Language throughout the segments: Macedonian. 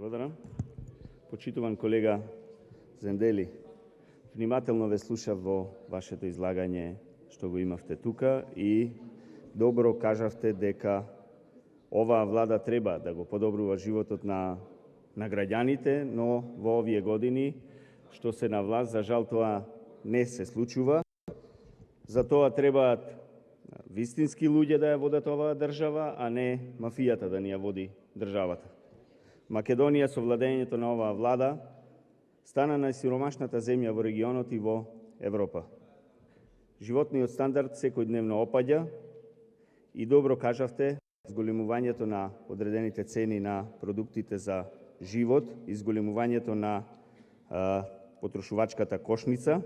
Благодарам. Почитуван колега Зендели, внимателно ве слушав во вашето излагање што го имавте тука и добро кажавте дека оваа влада треба да го подобрува животот на граѓаните, но во овие години што се на власт, за жал тоа не се случува. Затоа требаат вистински луѓе да ја водат оваа држава, а не мафијата да ни ја води државата. Македонија со владењето на оваа влада стана најсиромашната земја во регионот и во Европа. Животниот стандард секојдневно опаѓа и добро кажавте, зголемувањето на одредените цени на продуктите за живот, изголемувањето на потрошувачката кошница,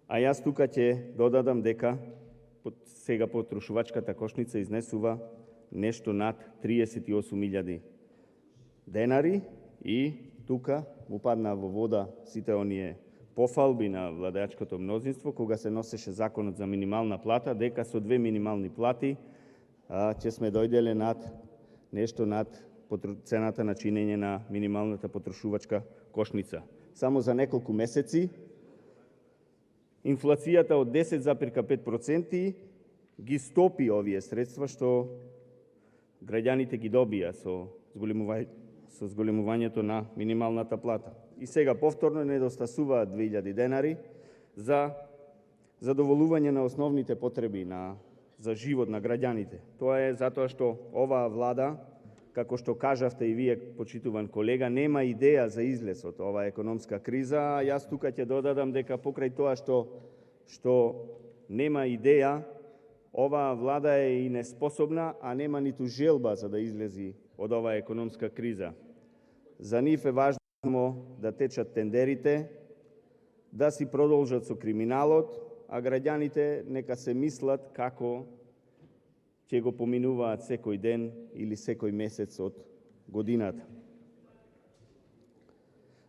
а јас тука ќе додадам дека сега потрошувачката кошница изнесува нешто над 38.000 денари и тука му падна во вода сите оние пофалби на владеачкото мнозинство кога се носеше законот за минимална плата, дека со 2 минимални плати ќе сме дојделе нешто над цената на чинење на минималната потрошувачка кошница. Само за неколку месеци инфлацијата од 10,5% ги стопи овие средства што граѓаните ги добија со зголемувањето на минималната плата. И сега повторно недостасуваат 2000 денари за задоволување на основните потреби за живот на граѓаните. Тоа е затоа што оваа влада, како што кажавте и вие, почитуван колега, нема идеја за излез од оваа економска криза, а јас тука ќе додадам дека покрај тоа што нема идеја, оваа влада е и неспособна, а нема ниту желба за да излези од оваа економска криза. За нив е важно да течат тендерите, да си продолжат со криминалот, а граѓаните нека се мислат како ќе го поминуваат секој ден или секој месец од годината.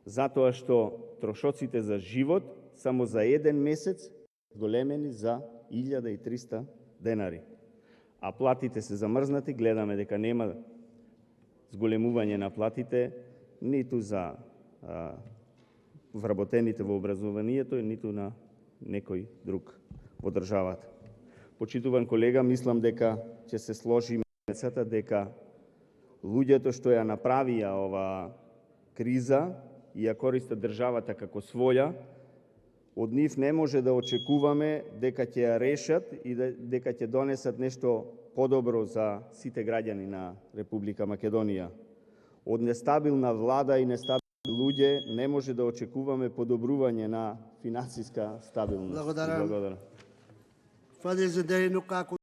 Затоа што трошоците за живот само за еден месец големени за 1300 денари, а платите се замрзнати, гледаме дека нема зголемување на платите ниту за вработените во образованието, ниту на некој друг во државата. Почитуван колега, мислам дека ќе се сложиме дека луѓето што ја направија оваа криза и ја користат државата како своја, од нив не може да очекуваме дека ќе ја решат и дека ќе донесат нешто подобро за сите граѓани на Република Македонија. Од нестабилна влада и нестабилни луѓе не може да очекуваме подобрување на финансиска стабилност. Благодарам. Фадил Зендели,